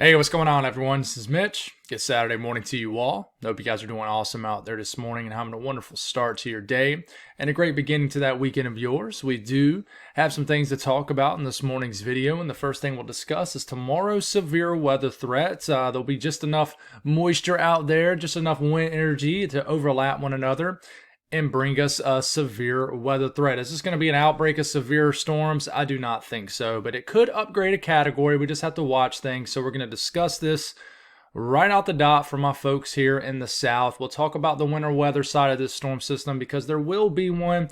Hey, what's going on, everyone? This is Mitch. Good Saturday morning to you all. Hope you guys are doing awesome out there this morning and having a wonderful start to your day and a great beginning to that weekend of yours. We do have some things to talk about in this morning's video, and the first thing we'll discuss is tomorrow's severe weather threats. There'll be just enough moisture out there, just enough wind energy to overlap one another and bring us a severe weather threat. Is this going to be an outbreak of severe storms? I do not think so, but it could upgrade a category. We just have to watch things. So we're going to discuss this right out the dot for my folks here in the South. We'll talk about the winter weather side of this storm system because there will be one.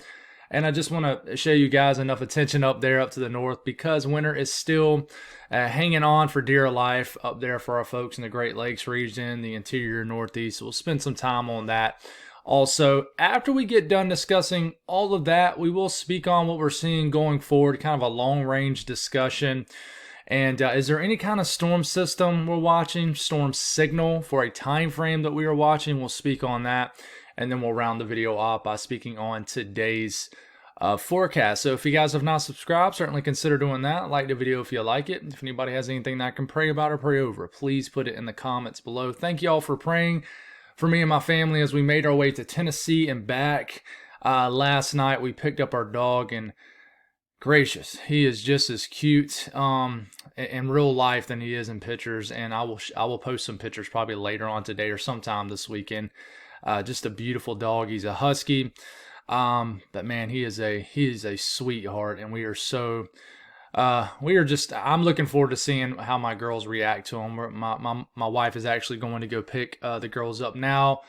And I just want to show you guys enough attention up there, up to the north, because winter is still hanging on for dear life up there for our folks in the Great Lakes region, the interior Northeast. So we'll spend some time on that. Also, after we get done discussing all of that, we will speak on what we're seeing going forward, kind of a long-range discussion. And is there any kind of storm system we're watching, storm signal for a time frame that we are watching? We'll speak on that, and then we'll round the video off by speaking on today's forecast. So if you guys have not subscribed, certainly consider doing that. Like the video if you like it. If anybody has anything that I can pray about or pray over, please put it in the comments below. Thank you all for praying for me and my family as we made our way to Tennessee and back. Last night we picked up our dog, and gracious, he is just as cute in real life than he is in pictures. And I will post some pictures probably later on today or sometime this weekend. Just a beautiful dog. He's a husky, but man, he is a sweetheart, and I'm looking forward to seeing how my girls react to him. My wife is actually going to go pick the girls up now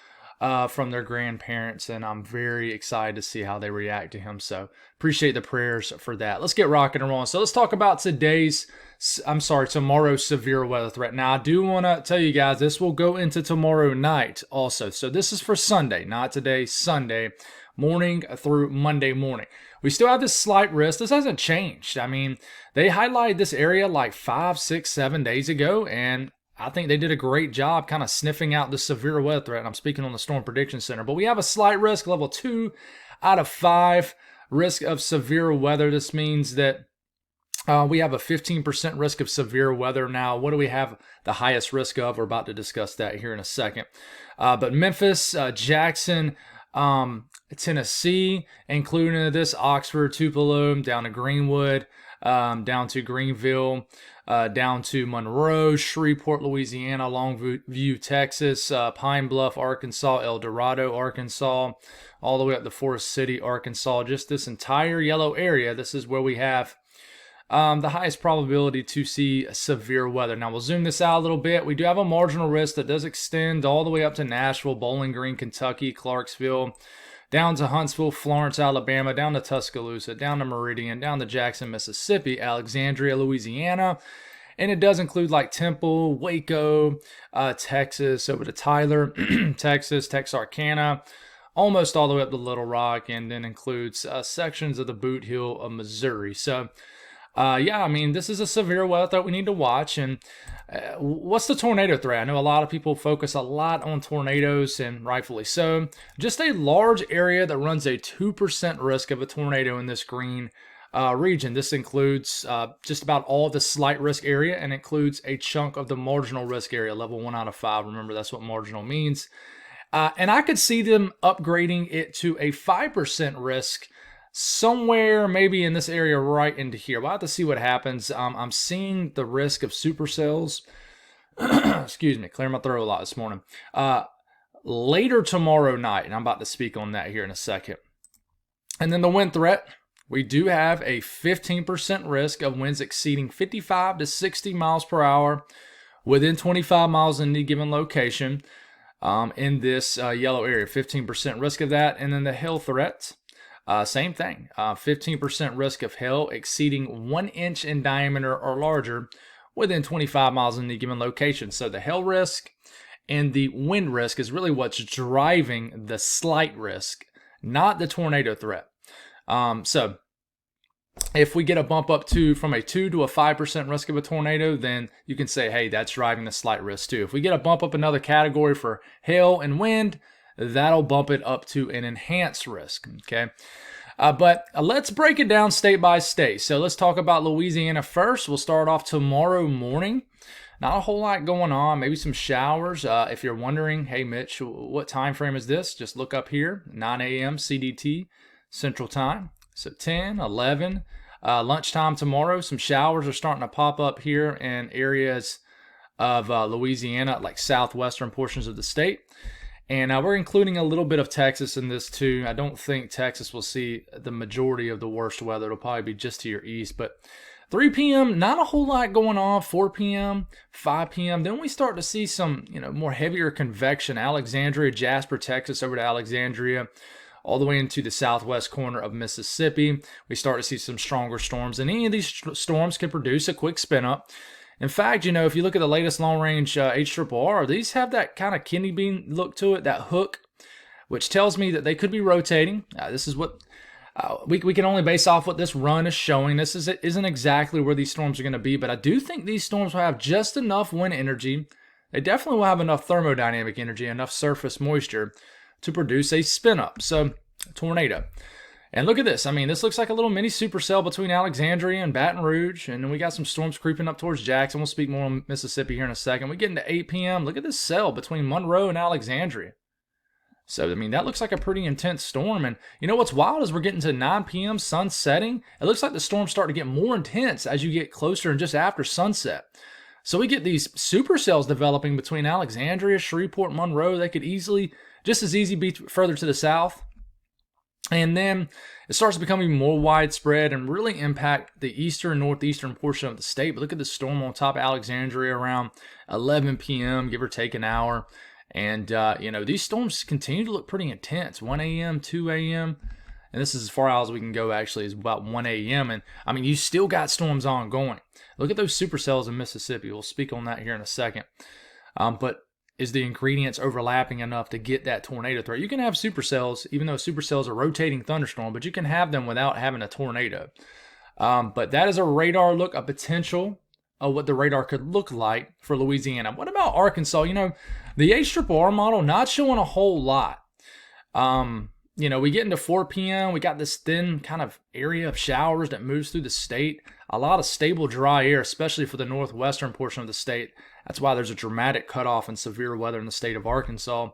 from their grandparents, and I'm very excited to see how they react to him. So appreciate the prayers for that. Let's get rocking and rolling. So let's talk about tomorrow's severe weather threat. Now, I do want to tell you guys, this will go into tomorrow night also. So this is for Sunday, not today, Sunday morning through Monday morning. We still have this slight risk. This hasn't changed. I mean, they highlighted this area like 5, 6, 7 days ago, and I think they did a great job kind of sniffing out the severe weather threat. I'm speaking on the Storm Prediction Center. But we have a slight risk, level 2 out of 5 risk of severe weather. This means that we have a 15% risk of severe weather. Now, what do we have the highest risk of? We're about to discuss that here in a second. But Memphis, Jackson, Tennessee, including this, Oxford, Tupelo, down to Greenwood, down to Greenville, down to Monroe, Shreveport, Louisiana, Longview, Texas, Pine Bluff, Arkansas, El Dorado, Arkansas, all the way up to Forest City, Arkansas. Just this entire yellow area, this is where we have the highest probability to see severe weather. Now, we'll zoom this out a little bit. We do have a marginal risk that does extend all the way up to Nashville, Bowling Green, Kentucky, Clarksville, down to Huntsville, Florence, Alabama, down to Tuscaloosa, down to Meridian, down to Jackson, Mississippi, Alexandria, Louisiana. And it does include like Temple, Waco, Texas, over to Tyler, Texas, Texarkana, almost all the way up to Little Rock, and then includes sections of the Boot Hill of Missouri. So, I mean, this is a severe weather that we need to watch. And what's the tornado threat? I know a lot of people focus a lot on tornadoes, and rightfully so. Just a large area that runs a 2% risk of a tornado in this green region. This includes just about all the slight risk area, and includes a chunk of the marginal risk area, level 1 out of 5. Remember, that's what marginal means. And I could see them upgrading it to a 5% risk somewhere maybe in this area right into here. We'll have to see what happens. I'm seeing the risk of supercells. Excuse me, clearing my throat a lot this morning. Later tomorrow night, and I'm about to speak on that here in a second. And then the wind threat. We do have a 15% risk of winds exceeding 55 to 60 miles per hour within 25 miles in any given location in this yellow area. 15% risk of that. And then the hail threat. Same thing, 15% risk of hail exceeding 1 inch in diameter or larger within 25 miles in any given location. So the hail risk and the wind risk is really what's driving the slight risk, not the tornado threat. So if we get a bump up from a 2 to a 5% risk of a tornado, then you can say, hey, that's driving the slight risk too. If we get a bump up another category for hail and wind, that'll bump it up to an enhanced risk, okay? But let's break it down state by state. So let's talk about Louisiana first. We'll start off tomorrow morning. Not a whole lot going on. Maybe some showers. If you're wondering, hey Mitch, what time frame is this? Just look up here, 9 a.m. CDT Central Time. So 10, 11. Lunchtime tomorrow, some showers are starting to pop up here in areas of Louisiana, like southwestern portions of the state. And we're including a little bit of Texas in this too. I don't think Texas will see the majority of the worst weather. It'll probably be just to your east. But 3 p.m., not a whole lot going on. 4 p.m., 5 p.m. Then we start to see some, more heavier convection. Alexandria, Jasper, Texas, over to Alexandria, all the way into the southwest corner of Mississippi. We start to see some stronger storms. And any of these storms can produce a quick spin up. In fact, if you look at the latest long-range HRRR, these have that kind of kidney bean look to it, that hook, which tells me that they could be rotating. This is what we can only base off what this run is showing. This isn't exactly where these storms are going to be, but I do think these storms will have just enough wind energy. They definitely will have enough thermodynamic energy, enough surface moisture to produce a spin-up, so a tornado. And look at this. This looks like a little mini supercell between Alexandria and Baton Rouge. And then we got some storms creeping up towards Jackson. We'll speak more on Mississippi here in a second. We get into 8 p.m. Look at this cell between Monroe and Alexandria. So, that looks like a pretty intense storm. And what's wild is we're getting to 9 p.m., sun setting. It looks like the storms start to get more intense as you get closer and just after sunset. So we get these supercells developing between Alexandria, Shreveport, Monroe. They could just as easy be further to the south. And then it starts to become even more widespread and really impact the eastern, northeastern portion of the state. But look at the storm on top of Alexandria around 11 p.m., give or take an hour. And, these storms continue to look pretty intense. 1 a.m., 2 a.m., and this is as far out as we can go, actually, is about 1 a.m. And, you still got storms ongoing. Look at those supercells in Mississippi. We'll speak on that here in a second. But is the ingredients overlapping enough to get that tornado threat? You can have supercells, even though supercells are rotating thunderstorm, but you can have them without having a tornado. But that is a radar look, a potential of what the radar could look like for Louisiana. What about Arkansas? The HRRR model not showing a whole lot. We get into 4 p.m. We got this thin kind of area of showers that moves through the state. A lot of stable dry air, especially for the northwestern portion of the state. That's why there's a dramatic cutoff in severe weather in the state of Arkansas.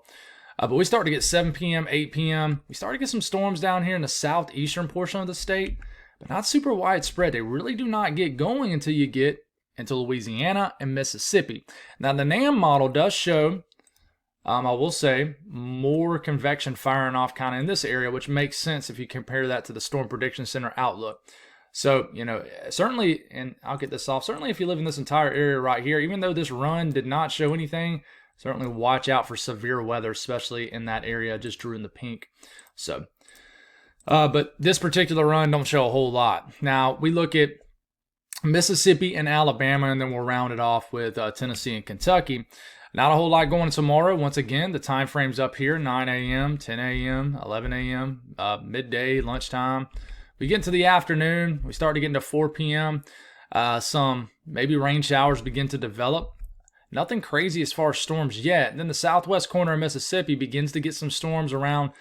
But we start to get 7 p.m., 8 p.m. We start to get some storms down here in the southeastern portion of the state, but not super widespread. They really do not get going until you get into Louisiana and Mississippi. Now, the NAM model does show, I will say, more convection firing off kind of in this area, which makes sense if you compare that to the Storm Prediction Center outlook. So, certainly, and I'll get this off, certainly if you live in this entire area right here, even though this run did not show anything, certainly watch out for severe weather, especially in that area I just drew in the pink. So, but this particular run don't show a whole lot. Now, we look at Mississippi and Alabama, and then we'll round it off with Tennessee and Kentucky. Not a whole lot going tomorrow. Once again, the time frame's up here, 9 a.m., 10 a.m., 11 a.m., midday, lunchtime. We get into the afternoon. We start to get into 4 p.m. Some maybe rain showers begin to develop. Nothing crazy as far as storms yet. And then the southwest corner of Mississippi begins to get some storms around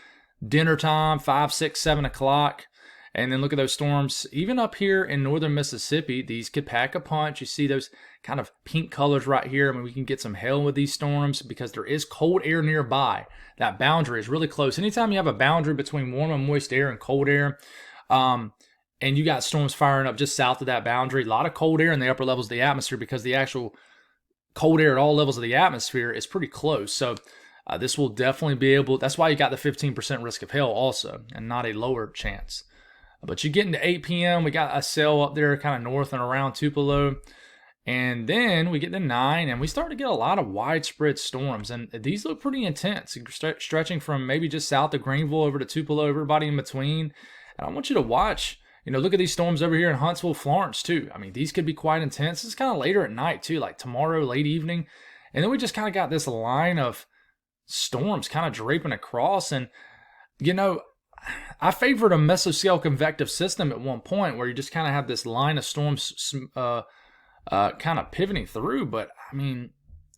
dinner time, 5, 6, 7 o'clock. And then look at those storms. Even up here in northern Mississippi, these could pack a punch. You see those kind of pink colors right here. We can get some hail with these storms because there is cold air nearby. That boundary is really close. Anytime you have a boundary between warm and moist air and cold air, and you got storms firing up just south of that boundary, a lot of cold air in the upper levels of the atmosphere because the actual cold air at all levels of the atmosphere is pretty close. So this will definitely be able, that's why you got the 15% risk of hail also, and not a lower chance. But you get into 8 p.m., we got a cell up there kind of north and around Tupelo. And then we get to 9, and we start to get a lot of widespread storms. And these look pretty intense, stretching from maybe just south of Greenville over to Tupelo, everybody in between. And I want you to watch, look at these storms over here in Huntsville, Florence, too. These could be quite intense. It's kind of later at night, too, like tomorrow, late evening. And then we just kind of got this line of storms kind of draping across. And, I favored a mesoscale convective system at one point where you just kind of have this line of storms kind of pivoting through. But,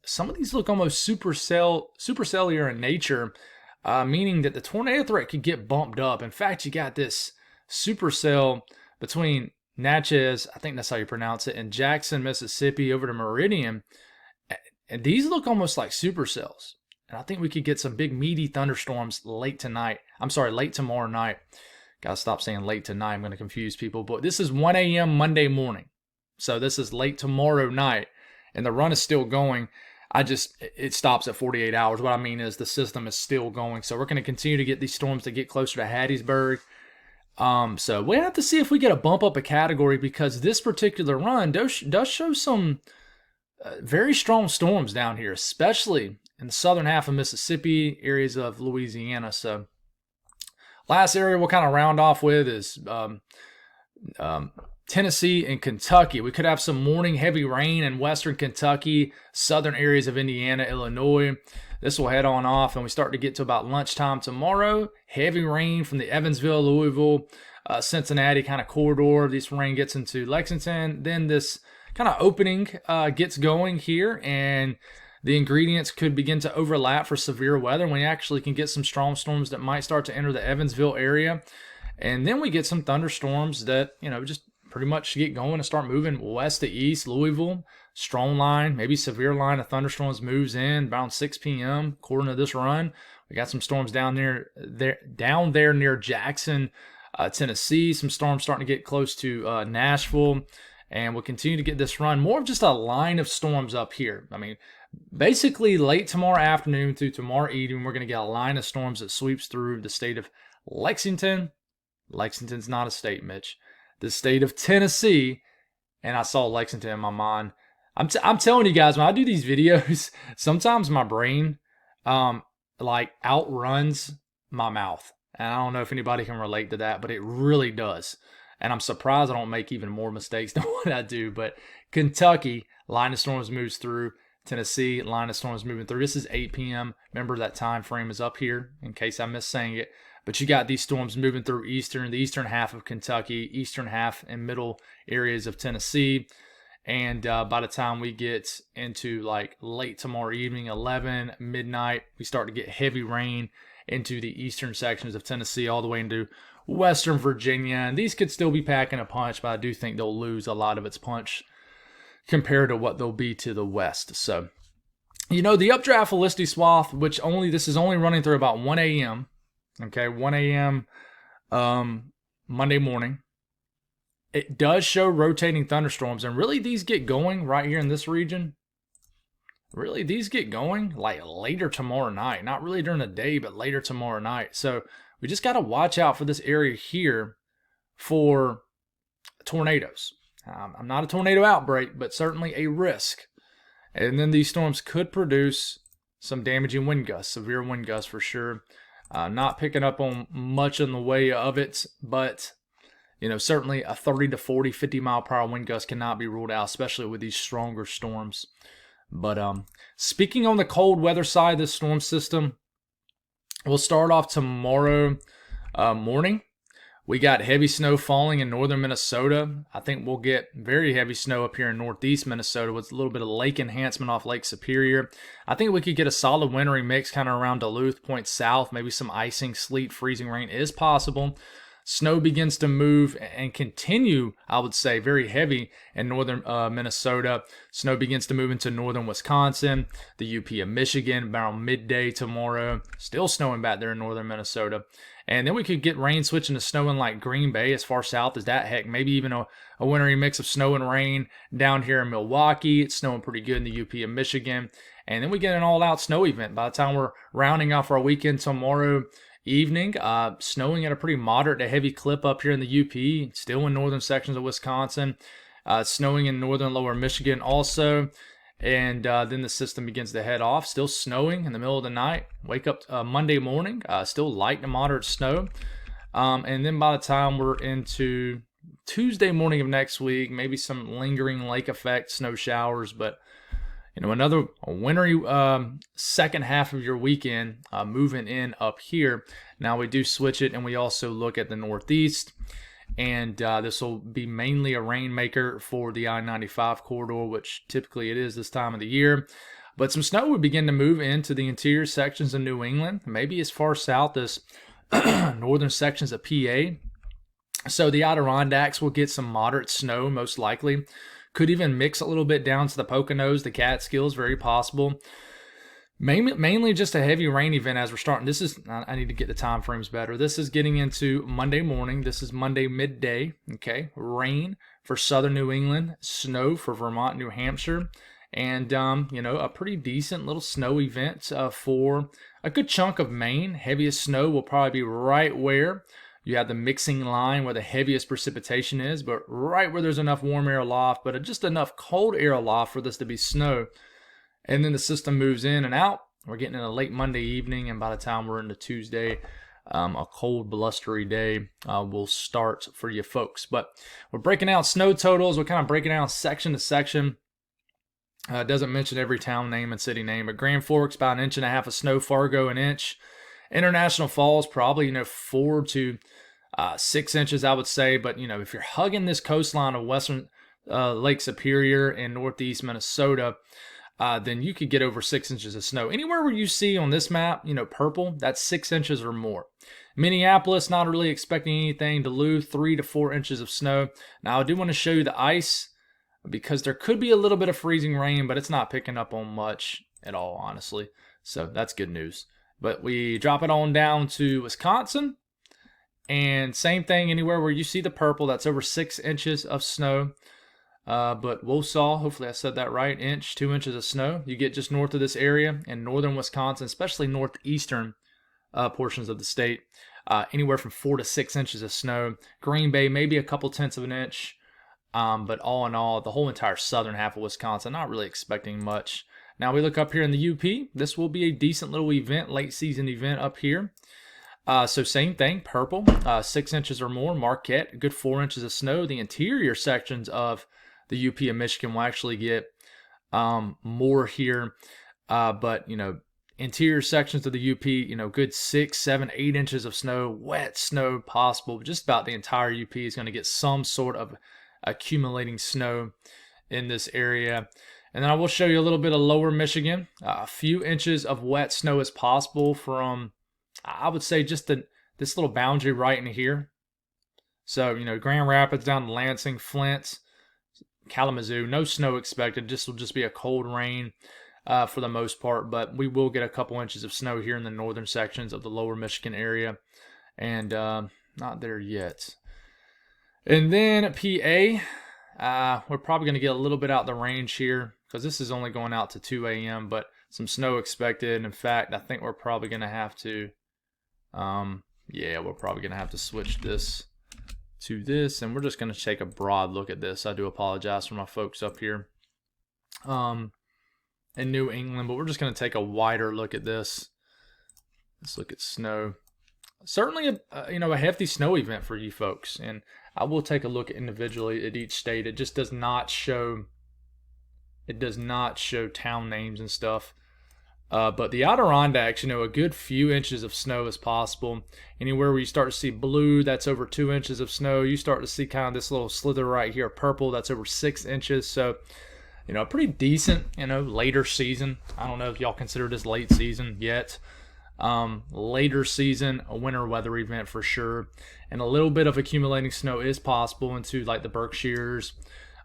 some of these look almost supercellular in nature, meaning that the tornado threat could get bumped up. In fact, you got this supercell between Natchez, I think that's how you pronounce it, and Jackson, Mississippi over to Meridian. And these look almost like supercells. And I think we could get some big meaty thunderstorms late tomorrow night. Gotta stop saying late tonight. I'm going to confuse people. But this is 1 a.m. Monday morning. So this is late tomorrow night. And the run is still going. It stops at 48 hours. What I mean is the system is still going. So we're going to continue to get these storms that get closer to Hattiesburg. So we have to see if we get a bump up a category, because this particular run does show some very strong storms down here, especially in the southern half of Mississippi, areas of Louisiana. So last area we'll kind of round off with is Tennessee and Kentucky. We could have some morning heavy rain in western Kentucky, southern areas of Indiana, Illinois. This will head on off, and we start to get to about lunchtime tomorrow. Heavy rain from the Evansville, Louisville, Cincinnati kind of corridor. This rain gets into Lexington. Then this kind of opening gets going here, and the ingredients could begin to overlap for severe weather. We actually can get some strong storms that might start to enter the Evansville area. And then we get some thunderstorms that, just pretty much get going and start moving west to east. Louisville, strong line, maybe severe line of thunderstorms moves in around 6 p.m. according to this run. We got some storms down there near Jackson, Tennessee. Some storms starting to get close to Nashville. And we'll continue to get this run. More of just a line of storms up here. I mean, basically late tomorrow afternoon through tomorrow evening, we're going to get a line of storms that sweeps through the state of Lexington. Lexington's not a state, Mitch. The state of Tennessee. And I saw Lexington in my mind. I'm telling you guys, when I do these videos, sometimes my brain outruns my mouth. And I don't know if anybody can relate to that, but it really does. And I'm surprised I don't make even more mistakes than what I do. But Kentucky, line of storms moves through. Tennessee, line of storms moving through. This is 8 p.m. Remember, that time frame is up here in case I missed saying it. But you got these storms moving through the eastern half of Kentucky, eastern half and middle areas of Tennessee. And by the time we get into late tomorrow evening, 11, midnight, we start to get heavy rain into the eastern sections of Tennessee all the way into western Virginia. And these could still be packing a punch, but I do think they'll lose a lot of its punch compared to what they'll be to the west. So, the updraft Felicity swath, this is only running through about 1 a.m. Okay, 1 a.m. Monday morning. It does show rotating thunderstorms, and really these get going right here in this region. Really, these get going later tomorrow night. Not really during the day, but later tomorrow night. So we just got to watch out for this area here for tornadoes. I'm not a tornado outbreak, but certainly a risk. And then these storms could produce some damaging wind gusts, severe wind gusts for sure. Not picking up on much in the way of it, but certainly a 30 to 40, 50 mile per hour wind gust cannot be ruled out, especially with these stronger storms. But speaking on the cold weather side of this storm system, we'll start off tomorrow morning. We got heavy snow falling in northern Minnesota. I think we'll get very heavy snow up here in northeast Minnesota with a little bit of lake enhancement off Lake Superior. I think we could get a solid wintry mix kind of around Duluth, point south. Maybe some icing, sleet, freezing rain is possible. Snow begins to move and continue, I would say, very heavy in northern Minnesota. Snow begins to move into northern Wisconsin, the UP of Michigan, around midday tomorrow. Still snowing back there in northern Minnesota. And then we could get rain switching to snow in Green Bay, as far south as that. Heck, maybe even a wintry mix of snow and rain down here in Milwaukee. It's snowing pretty good in the UP of Michigan. And then we get an all-out snow event. By the time we're rounding off our weekend tomorrow evening, snowing at a pretty moderate to heavy clip up here in the UP, still in northern sections of Wisconsin, snowing in northern lower Michigan also. And then the system begins to head off, still snowing in the middle of the night. Wake up Monday morning, still light to moderate snow. And then by the time we're into Tuesday morning of next week, maybe some lingering lake effect snow showers, but another wintry second half of your weekend moving in up here. Now we do switch it, and we also look at the northeast. And this will be mainly a rainmaker for the I-95 corridor, which typically it is this time of the year. But some snow would begin to move into the interior sections of New England, maybe as far south as northern sections of PA. So the Adirondacks will get some moderate snow, most likely. Could even mix a little bit down to the Poconos, the Catskills, very possible. Mainly just a heavy rain event as we're starting. This is, I need to get the time frames better. This is getting into Monday morning. This is Monday midday. Okay, rain for southern New England, snow for Vermont, New Hampshire, and a pretty decent little snow event for a good chunk of Maine. Heaviest snow will probably be right where you have the mixing line where the heaviest precipitation is, but right where there's enough warm air aloft, but just enough cold air aloft for this to be snow. And then the system moves in and out. We're getting in a late Monday evening, and by the time we're into Tuesday, a cold, blustery day will start for you folks. But we're breaking out snow totals. We're kind of breaking out section to section. It doesn't mention every town name and city name, but Grand Forks, about 1.5 inches of snow. Fargo, 1 inch. International Falls, probably 4 to 6 inches, I would say. But if you're hugging this coastline of western Lake Superior and northeast Minnesota, then you could get over 6 inches of snow. Anywhere where you see on this map, purple, that's 6 inches or more. Minneapolis, not really expecting anything. Duluth, 3 to 4 inches of snow. Now, I do want to show you the ice because there could be a little bit of freezing rain, but it's not picking up on much at all, honestly. So that's good news. But we drop it on down to Wisconsin. And same thing, anywhere where you see the purple, that's over 6 inches of snow. But Wausau, hopefully I said that right, 2 inches of snow. You get just north of this area in northern Wisconsin, especially northeastern portions of the state, anywhere from 4 to 6 inches of snow. Green Bay, maybe a couple tenths of an inch. But all in all, the whole entire southern half of Wisconsin, not really expecting much. Now we look up here in the UP. This will be a decent little event, late season event up here. So same thing, purple, 6 inches or more. Marquette, a good 4 inches of snow. The interior sections of the UP of Michigan will actually get more here. But, interior sections of the UP, good 6, 7, 8 inches of snow, wet snow possible. Just about the entire UP is going to get some sort of accumulating snow in this area. And then I will show you a little bit of lower Michigan. A few inches of wet snow is possible from, I would say, just this little boundary right in here. So, Grand Rapids down to Lansing, Flint, Kalamazoo, no snow expected. This will just be a cold rain for the most part, but we will get a couple inches of snow here in the northern sections of the lower Michigan area, and not there yet. And then PA, we're probably going to get a little bit out the range here because this is only going out to 2 a.m., but some snow expected. In fact, I think we're probably going to have to, we're probably going to have to switch this to this, and we're just going to take a broad look at this. I do apologize for my folks up here in New England, but we're just going to take a wider look at this. Let's look at snow. Certainly a hefty snow event for you folks, and I will take a look individually at each state. It just does not show town names and stuff. But the Adirondacks, a good few inches of snow is possible. Anywhere where you start to see blue, that's over 2 inches of snow. You start to see kind of this little slither right here, purple, that's over 6 inches. So, a pretty decent, later season. I don't know if y'all consider this late season yet. Later season, a winter weather event for sure. And a little bit of accumulating snow is possible into like the Berkshires,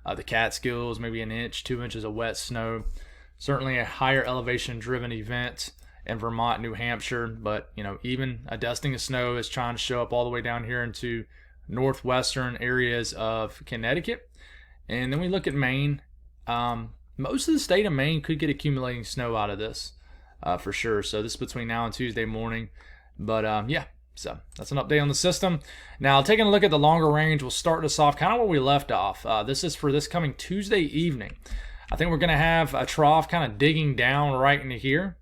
the Catskills, maybe 1 inch, 2 inches of wet snow. Certainly a higher elevation driven event in Vermont, New Hampshire, but even a dusting of snow is trying to show up all the way down here into northwestern areas of Connecticut. And then we look at Maine. Most of the state of Maine could get accumulating snow out of this for sure. So this is between now and Tuesday morning. But so that's an update on the system. Now taking a look at the longer range, we'll start this off kind of where we left off. This is for this coming Tuesday evening. I think we're going to have a trough kind of digging down right into here.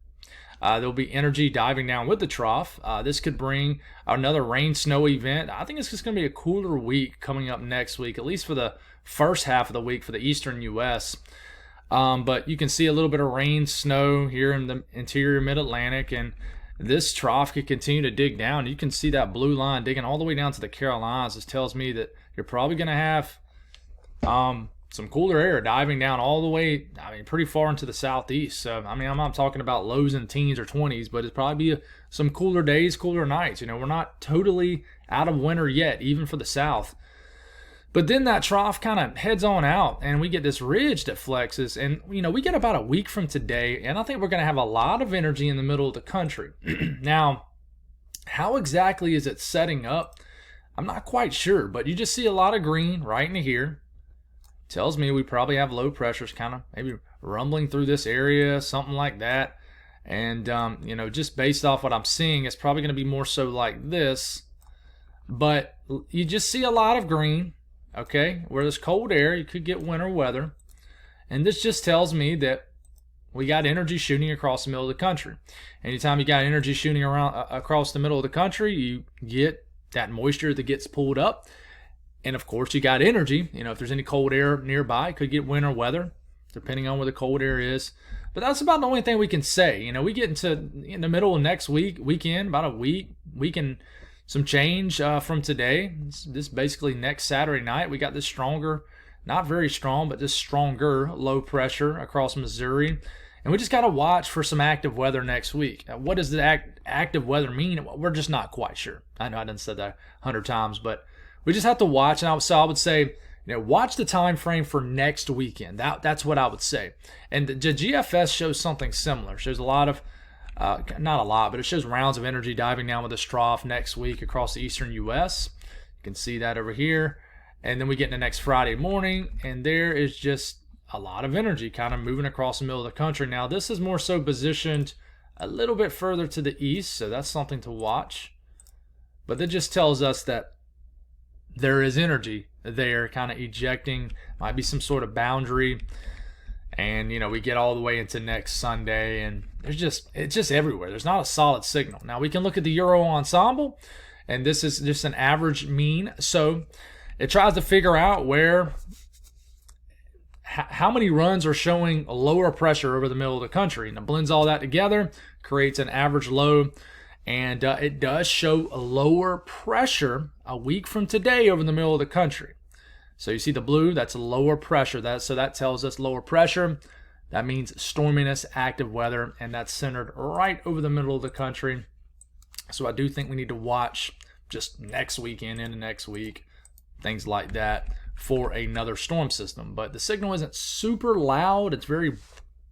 There'll be energy diving down with the trough. This could bring another rain snow event. I think it's just going to be a cooler week coming up next week, at least for the first half of the week for the eastern U.S. But you can see a little bit of rain, snow here in the interior mid-Atlantic, and this trough could continue to dig down. You can see that blue line digging all the way down to the Carolinas. This tells me that you're probably going to have some cooler air diving down all the way, pretty far into the southeast. So, I'm not talking about lows in teens or 20s, but it'd probably be some cooler days, cooler nights. We're not totally out of winter yet, even for the south. But then that trough kind of heads on out, and we get this ridge that flexes. And, we get about a week from today, and I think we're going to have a lot of energy in the middle of the country. Now, how exactly is it setting up? I'm not quite sure, but you just see a lot of green right into here. Tells me we probably have low pressures kind of maybe rumbling through this area, something like that. And, just based off what I'm seeing, it's probably going to be more so like this. But you just see a lot of green. Okay, where there's cold air, you could get winter weather. And this just tells me that we got energy shooting across the middle of the country. Anytime you got energy shooting around across the middle of the country, you get that moisture that gets pulled up. And of course, you got energy. If there's any cold air nearby, it could get winter weather, depending on where the cold air is. But that's about the only thing we can say. We get in the middle of next weekend, about a week and some change from today. This basically next Saturday night, we got this stronger, not very strong, but this stronger low pressure across Missouri. And we just got to watch for some active weather next week. What does the active weather mean? We're just not quite sure. I know I done said that 100 times, but we just have to watch. And I would say, watch the time frame for next weekend. That's what I would say. And the GFS shows something similar. It shows a lot of not a lot, but it shows rounds of energy diving down with this trough next week across the eastern U.S. You can see that over here. And then we get into next Friday morning, and there is just a lot of energy kind of moving across the middle of the country. Now, this is more so positioned a little bit further to the east, so that's something to watch. But that just tells us that there is energy there kind of ejecting. Might be some sort of boundary. And, we get all the way into next Sunday, and it's just everywhere. There's not a solid signal. Now, we can look at the Euro Ensemble, and this is just an average mean. So it tries to figure out how many runs are showing a lower pressure over the middle of the country. And it blends all that together, creates an average low, and it does show a lower pressure a week from today over the middle of the country. So you see the blue, that's lower pressure. So that tells us lower pressure. That means storminess, active weather, and that's centered right over the middle of the country. So I do think we need to watch just next weekend into next week, things like that, for another storm system. But the signal isn't super loud. It's very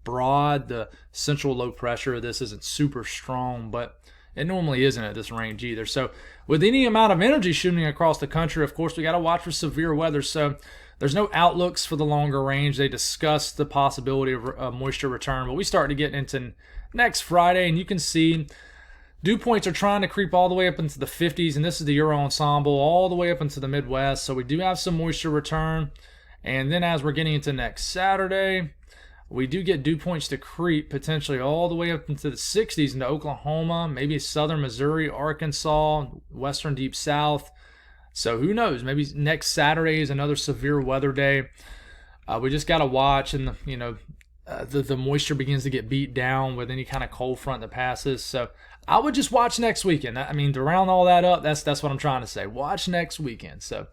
broad. The central low pressure of this isn't super strong, but it normally isn't at this range either. So with any amount of energy shooting across the country, of course, we got to watch for severe weather. So there's no outlooks for the longer range. They discuss the possibility of moisture return, but we start to get into next Friday, and you can see dew points are trying to creep all the way up into the 50s, and this is the Euro Ensemble, all the way up into the Midwest. So we do have some moisture return. And then as we're getting into next Saturday, we do get dew points to creep potentially all the way up into the 60s into Oklahoma, maybe southern Missouri, Arkansas, western deep south. So who knows? Maybe next Saturday is another severe weather day. We just got to watch, and the moisture begins to get beat down with any kind of cold front that passes. So I would just watch next weekend. I mean, to round all that up, that's what I'm trying to say. Watch next weekend. So.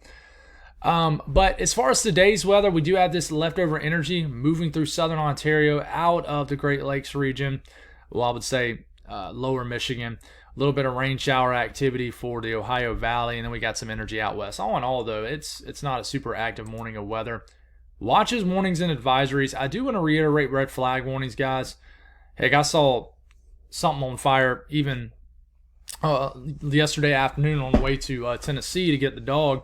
But as far as today's weather, we do have this leftover energy moving through southern Ontario out of the Great Lakes region. Well, I would say lower Michigan. A little bit of rain shower activity for the Ohio Valley, and then we got some energy out west. All in all, though, it's not a super active morning of weather. Watches, warnings, and advisories. I do want to reiterate red flag warnings, guys. Heck, I saw something on fire even yesterday afternoon on the way to Tennessee to get the dog.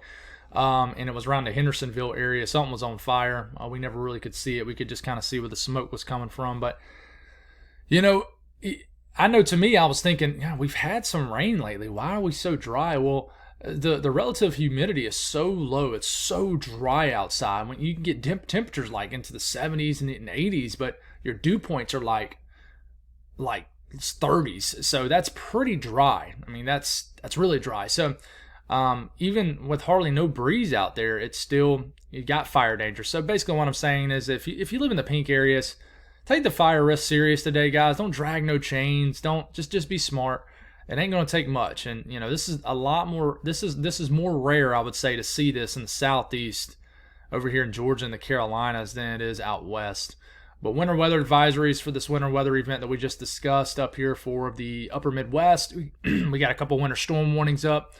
And it was around the Hendersonville area. Something was on fire. We never really could see it. We could just kind of see where the smoke was coming from. But, I know to me, I was thinking, we've had some rain lately. Why are we so dry? Well, the relative humidity is so low. It's so dry outside. When you can get temperatures like into the 70s and 80s, but your dew points are like 30s. So that's pretty dry. I mean, that's really dry. So even with hardly no breeze out there, it's still, you got fire danger. So basically what I'm saying is if you live in the pink areas, take the fire risk serious today, guys. Don't drag no chains. Don't just be smart. It ain't going to take much. And this is a lot more, this is more rare, I would say, to see this in the southeast over here in Georgia and the Carolinas than it is out west. But winter weather advisories for this winter weather event that we just discussed up here for the upper Midwest. We got a couple winter storm warnings up.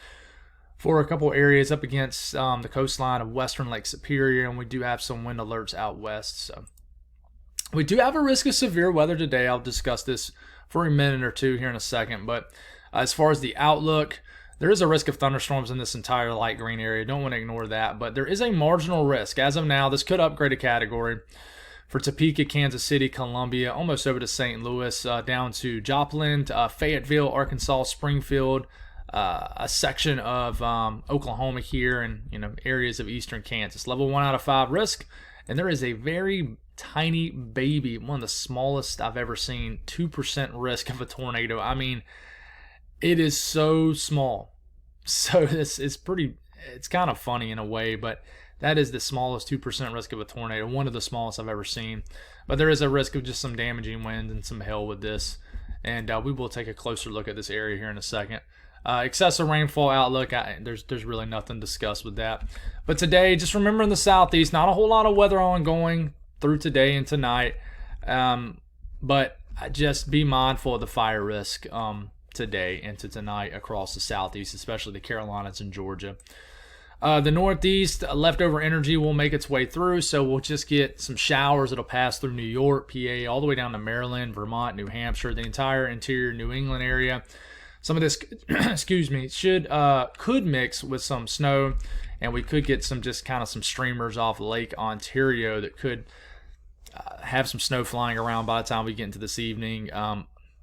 for a couple areas up against the coastline of western Lake Superior, and we do have some wind alerts out west. So we do have a risk of severe weather today. I'll discuss this for a minute or two here in a second, but as far as the outlook, there is a risk of thunderstorms in this entire light green area. Don't want to ignore that, but there is a marginal risk. As of now, this could upgrade a category for Topeka, Kansas City, Columbia, almost over to St. Louis, down to Joplin, Fayetteville, Arkansas, Springfield, a section of Oklahoma here, and areas of eastern Kansas. Level 1 out of 5 risk, and there is a very tiny baby, one of the smallest I've ever seen, 2% risk of a tornado. I mean, it is so small. So it's kind of funny in a way, but that is the smallest 2% risk of a tornado, one of the smallest I've ever seen. But there is a risk of just some damaging winds and some hail with this, and we will take a closer look at this area here in a second. Excessive rainfall outlook, there's really nothing to discuss with that. But today, just remember in the southeast, not a whole lot of weather ongoing through today and tonight, but just be mindful of the fire risk today into tonight across the southeast, especially the Carolinas and Georgia. The northeast, leftover energy will make its way through, so we'll just get some showers. It'll pass through New York, PA, all the way down to Maryland, Vermont, New Hampshire, the entire interior New England area. Some of this, could mix with some snow, and we could get some streamers off Lake Ontario that could have some snow flying around by the time we get into this evening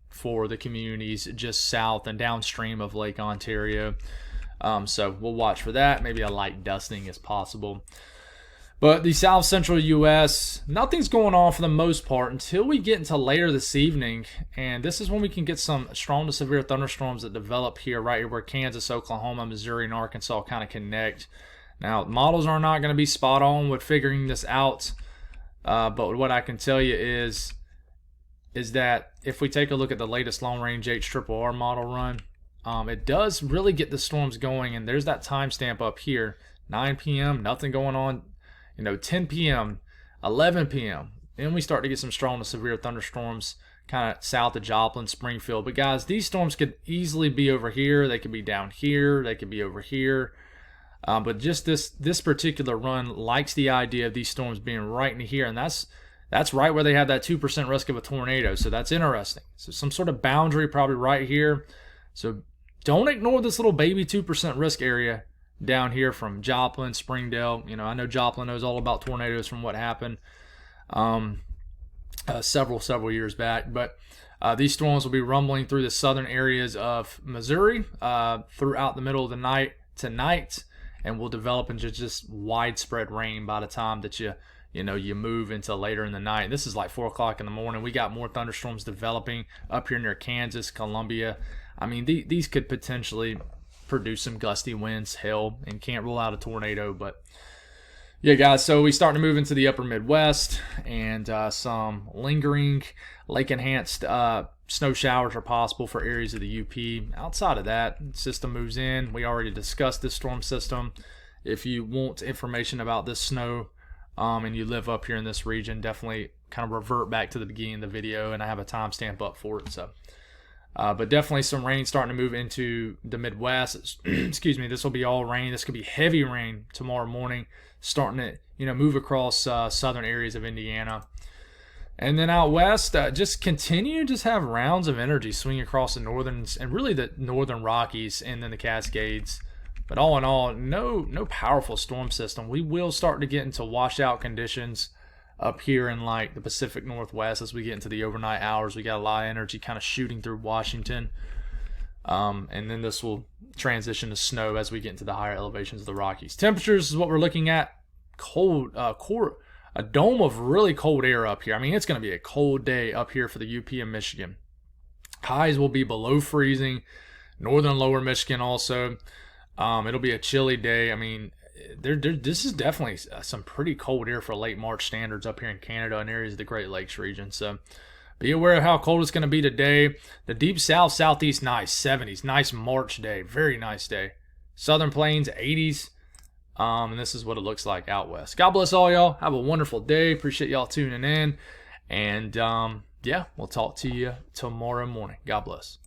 for the communities just south and downstream of Lake Ontario. So we'll watch for that. Maybe a light dusting is possible. But the south central U.S., nothing's going on for the most part until we get into later this evening. And this is when we can get some strong to severe thunderstorms that develop here, right here where Kansas, Oklahoma, Missouri, and Arkansas kind of connect. Now, models are not going to be spot on with figuring this out. But what I can tell you is that if we take a look at the latest long range HRRR model run, it does really get the storms going. And there's that timestamp up here, 9 p.m., nothing going on. 10 p.m., 11 p.m. Then we start to get some strong to severe thunderstorms kind of south of Joplin, Springfield. But guys, these storms could easily be over here. They could be down here. They could be over here. But just this particular run likes the idea of these storms being right in here. And that's right where they have that 2% risk of a tornado. So that's interesting. So some sort of boundary probably right here. So don't ignore this little baby 2% risk area down here from Joplin, Springdale. I know Joplin knows all about tornadoes from what happened several years back. But these storms will be rumbling through the southern areas of Missouri throughout the middle of the night tonight, and will develop into just widespread rain by the time that you move into later in the night. This is like 4 o'clock in the morning. We got more thunderstorms developing up here near Kansas, Columbia. I mean, these could potentially produce some gusty winds, hail, and can't rule out a tornado. But yeah, guys, so we start to move into the upper Midwest, and some lingering lake-enhanced snow showers are possible for areas of the UP. Outside of that, system moves in. We already discussed this storm system. If you want information about this snow and you live up here in this region, definitely kind of revert back to the beginning of the video, and I have a timestamp up for it. So. But definitely some rain starting to move into the Midwest. Excuse me, this will be all rain. This could be heavy rain tomorrow morning, starting to move across southern areas of Indiana. And then out west, just continue to have rounds of energy swing across the northern and really the northern Rockies and then the Cascades. But all in all, no powerful storm system. We will start to get into washout conditions up here in like the Pacific Northwest as we get into the overnight hours. We got a lot of energy kind of shooting through Washington. And then this will transition to snow as we get into the higher elevations of the Rockies. Temperatures is what we're looking at. Cold, a dome of really cold air up here. I mean, it's going to be a cold day up here for the UP and Michigan. Highs will be below freezing. Northern lower Michigan also. It'll be a chilly day. I mean, this is definitely some pretty cold air for late March standards up here in Canada and areas of the Great Lakes region. So be aware of how cold it's going to be today. The deep south, southeast, nice 70s. Nice March day. Very nice day. Southern Plains, 80s. And this is what it looks like out west. God bless all y'all. Have a wonderful day. Appreciate y'all tuning in. And yeah, we'll talk to you tomorrow morning. God bless.